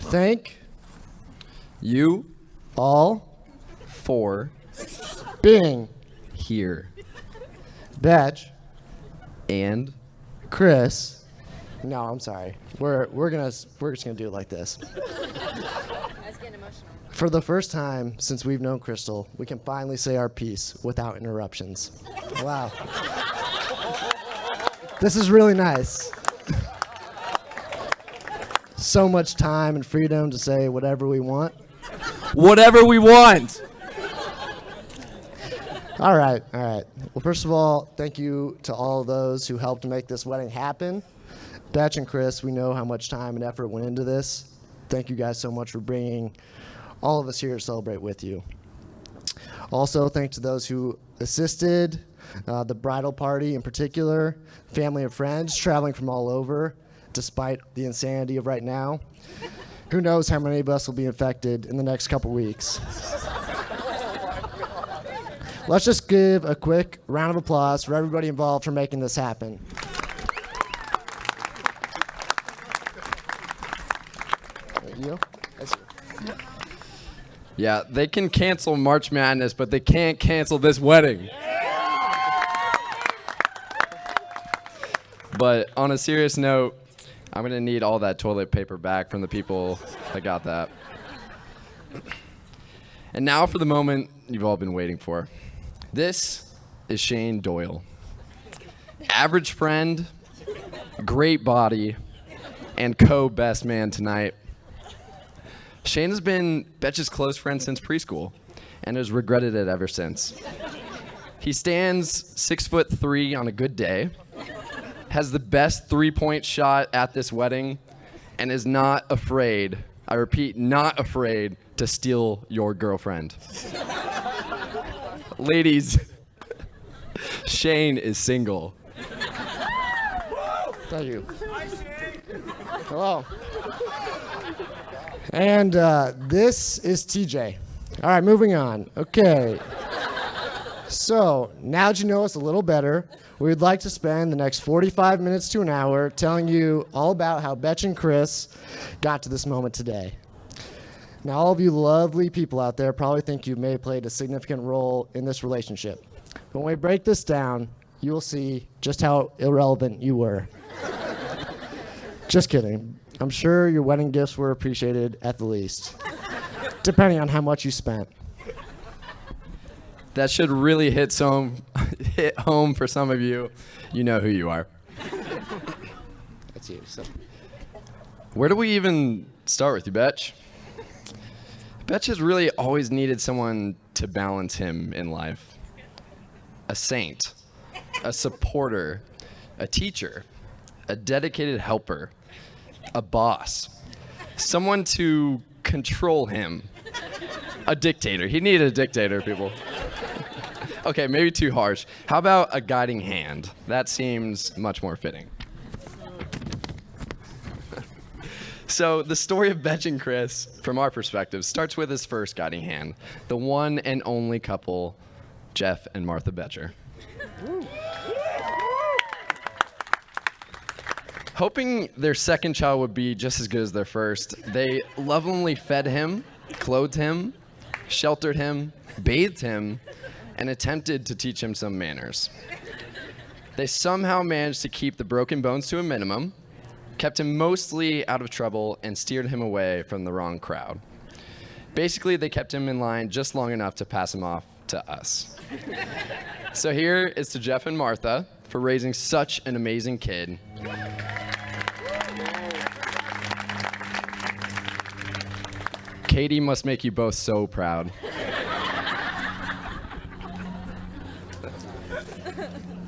Thank you all for being here. Betch And Chris. No, I'm sorry. We're just gonna do it like this. I was getting emotional. For the first time since we've known Krystal, we can finally say our piece without interruptions. Wow. This is really nice. So much time and freedom to say whatever we want. whatever we want. All right. Well, first of all, thank you to all of those who helped make this wedding happen. Betch and Chris, we know how much time and effort went into this. Thank you guys so much for bringing all of us here to celebrate with you. Also, thanks to those who assisted, the bridal party in particular, family and friends traveling from all over, despite the insanity of right now. Who knows how many of us will be infected in the next couple weeks. Let's just give a quick round of applause for everybody involved for making this happen. You? That's you. Yeah, they can cancel March Madness, but they can't cancel this wedding. But on a serious note, I'm going to need all that toilet paper back from the people that got that. And now for the moment you've all been waiting for. This is Shane Doyle. Average friend, great body, and co-best man tonight. Shane has been Betch's close friend since preschool and has regretted it ever since. He stands 6'3" on a good day, has the best three-point shot at this wedding, and is not afraid, I repeat, not afraid to steal your girlfriend. Ladies, Shane is single. Thank you. Hello. And this is TJ. All right, moving on. Okay. So now that you know us a little better, we would like to spend the next 45 minutes to an hour telling you all about how Betch and Chris got to this moment today. Now, all of you lovely people out there probably think you may have played a significant role in this relationship. When we break this down, you will see just how irrelevant you were. Just kidding. I'm sure your wedding gifts were appreciated at the least, depending on how much you spent. That should really hit home for some of you. You know who you are. That's you. So. Where do we even start with you, Betch? Betch has really always needed someone to balance him in life. A saint, a supporter, a teacher, a dedicated helper, a boss, someone to control him. A dictator. He needed a dictator, people. Okay, maybe too harsh. How about a guiding hand? That seems much more fitting. So the story of Betch and Chris, from our perspective, starts with his first guiding hand, the one and only couple, Jeff and Martha Betcher. Hoping their second child would be just as good as their first, they lovingly fed him, clothed him, sheltered him, bathed him, and attempted to teach him some manners. They somehow managed to keep the broken bones to a minimum, kept him mostly out of trouble, and steered him away from the wrong crowd. Basically, they kept him in line just long enough to pass him off to us. So here is to Jeff and Martha for raising such an amazing kid. Katie must make you both so proud.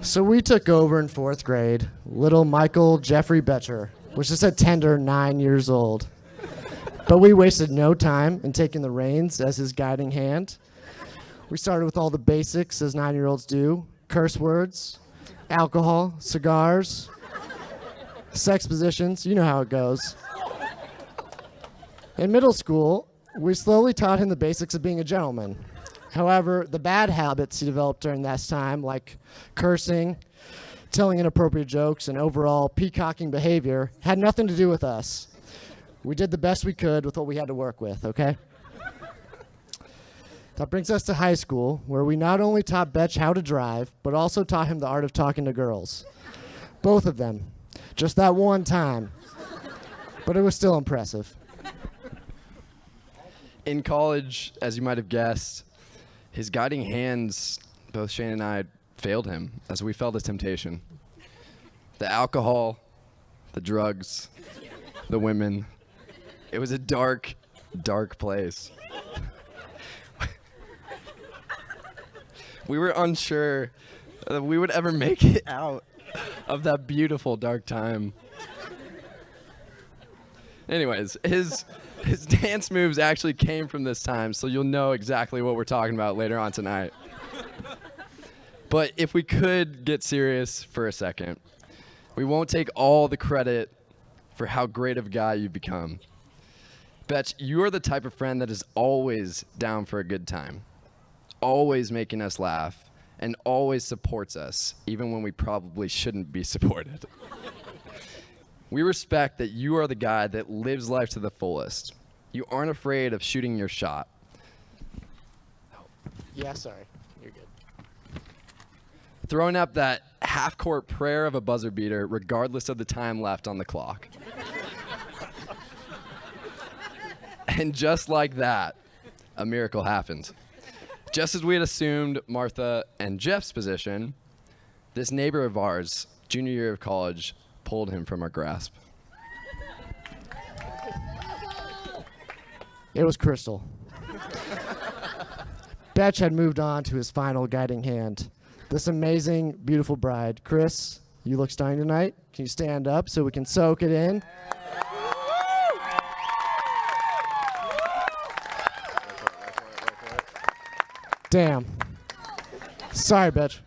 So we took over in 4th grade, little Michael Jeffrey Betcher, was just a tender 9 years old. But we wasted no time in taking the reins as his guiding hand. We started with all the basics, as 9-year-olds do: curse words, alcohol, cigars, sex positions, you know how it goes. In middle school, we slowly taught him the basics of being a gentleman. However, the bad habits he developed during that time, like cursing, telling inappropriate jokes, and overall peacocking behavior, had nothing to do with us. We did the best we could with what we had to work with, okay? That brings us to high school, where we not only taught Betch how to drive, but also taught him the art of talking to girls. Both of them. Just that one time. But it was still impressive. In college, as you might have guessed, his guiding hands, both Shane and I, failed him as we felt a temptation. The alcohol, the drugs, the women. It was a dark, dark place. We were unsure that we would ever make it out of that beautiful dark time. Anyways, his dance moves actually came from this time, so you'll know exactly what we're talking about later on tonight. But if we could get serious for a second, we won't take all the credit for how great of a guy you've become. Betch, you are the type of friend that is always down for a good time, always making us laugh, and always supports us, even when we probably shouldn't be supported. We respect that you are the guy that lives life to the fullest. You aren't afraid of shooting your shot. Yeah, sorry. You're good. Throwing up that half-court prayer of a buzzer beater regardless of the time left on the clock. And just like that, a miracle happened. Just as we had assumed Martha and Jeff's position, this neighbor of ours, junior year of college, pulled him from our grasp. It was Krystal. Betch had moved on to his final guiding hand. This amazing, beautiful bride. Chris, you look stunning tonight. Can you stand up so we can soak it in? Damn. Sorry, Betch.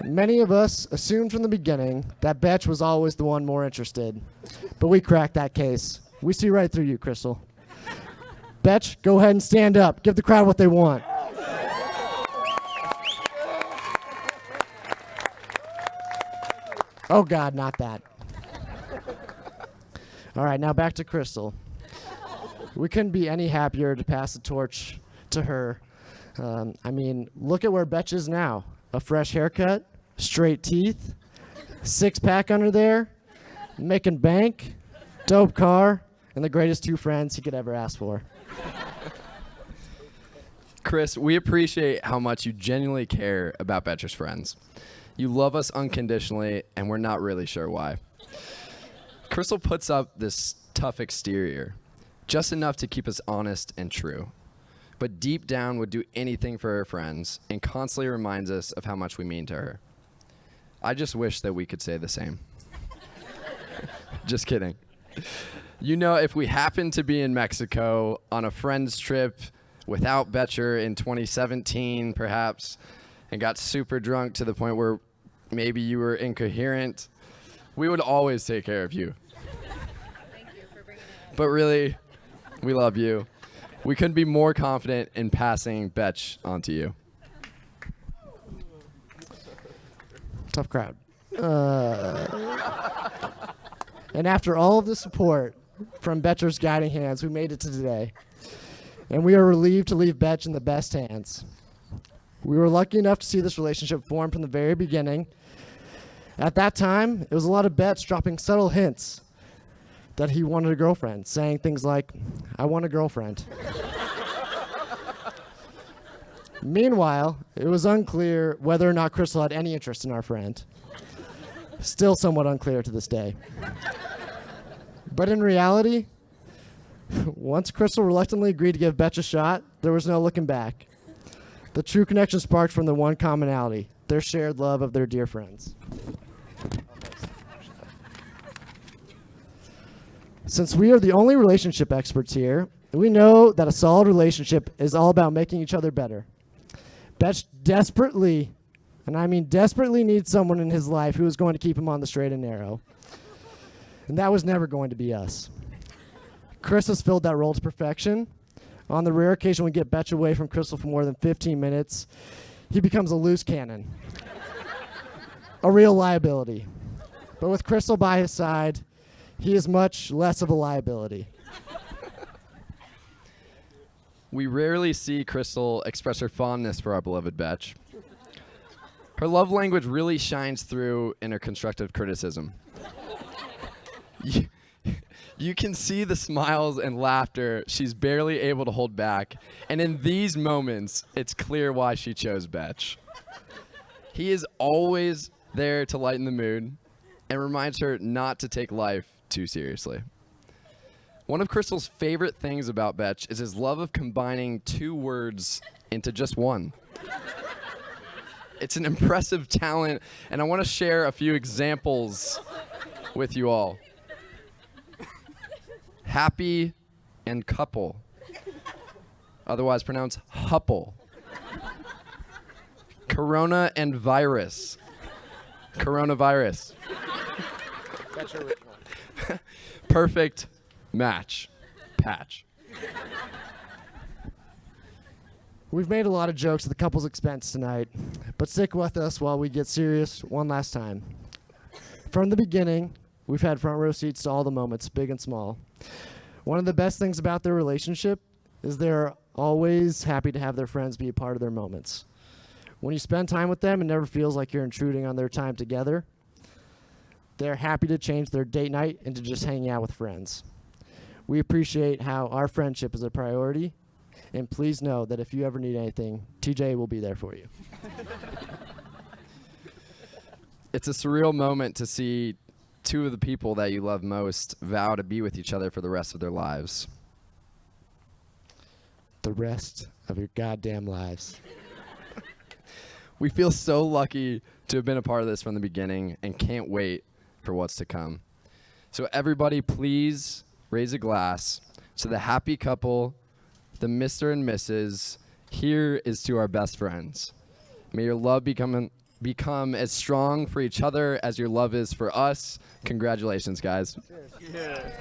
Many of us assumed from the beginning that Betch was always the one more interested. But we cracked that case. We see right through you, Krystal. Betch, go ahead and stand up. Give the crowd what they want. Oh, God, not that. All right, now back to Krystal. We couldn't be any happier to pass the torch to her. Look at where Betch is now. A fresh haircut, straight teeth, six-pack under there, making bank, dope car, and the greatest two friends he could ever ask for. Chris, we appreciate how much you genuinely care about Betcher's friends. You love us unconditionally, and we're not really sure why. Krystal puts up this tough exterior, just enough to keep us honest and true, but deep down would do anything for her friends and constantly reminds us of how much we mean to her. I just wish that we could say the same. Just kidding. You know, if we happened to be in Mexico on a friend's trip without Betcher in 2017, perhaps, and got super drunk to the point where maybe you were incoherent, we would always take care of you. Thank you for bringing it up. But really, we love you. We couldn't be more confident in passing Betch on to you. Tough crowd. And after all of the support from Betcher's guiding hands, we made it to today. And we are relieved to leave Betch in the best hands. We were lucky enough to see this relationship form from the very beginning. At that time, it was a lot of Betch dropping subtle hints that he wanted a girlfriend, saying things like, "I want a girlfriend." Meanwhile, it was unclear whether or not Krystal had any interest in our friend. Still somewhat unclear to this day. But in reality, once Krystal reluctantly agreed to give Betch a shot, there was no looking back. The true connection sparked from the one commonality, their shared love of their dear friends. Since we are the only relationship experts here, we know that a solid relationship is all about making each other better. Betch desperately, and I mean desperately, needs someone in his life who is going to keep him on the straight and narrow. And that was never going to be us. Chris has filled that role to perfection. On the rare occasion we get Betch away from Krystal for more than 15 minutes, he becomes a loose cannon. A real liability. But with Krystal by his side, he is much less of a liability. We rarely see Krystal express her fondness for our beloved Betch. Her love language really shines through in her constructive criticism. You can see the smiles and laughter she's barely able to hold back, and in these moments, it's clear why she chose Betch. He is always there to lighten the mood and reminds her not to take life too seriously. One of Krystal's favorite things about Betch is his love of combining two words into just one. It's an impressive talent, and I want to share a few examples with you all. Happy and couple, otherwise pronounced hupple. Corona and virus, coronavirus. That's your original. Perfect match, patch. We've made a lot of jokes at the couple's expense tonight, but stick with us while we get serious one last time. From the beginning, we've had front row seats to all the moments, big and small. One of the best things about their relationship is they're always happy to have their friends be a part of their moments. When you spend time with them, it never feels like you're intruding on their time together. They're happy to change their date night into just hanging out with friends. We appreciate how our friendship is a priority, and please know that if you ever need anything, TJ will be there for you. It's a surreal moment to see two of the people that you love most vow to be with each other for the rest of their lives. The rest of your goddamn lives. We feel so lucky to have been a part of this from the beginning and can't wait for what's to come. So everybody, please raise a glass to the happy couple, the Mr. and Mrs. Here is to our best friends. May your love become as strong for each other as your love is for us. Congratulations, guys. Cheers. Yeah.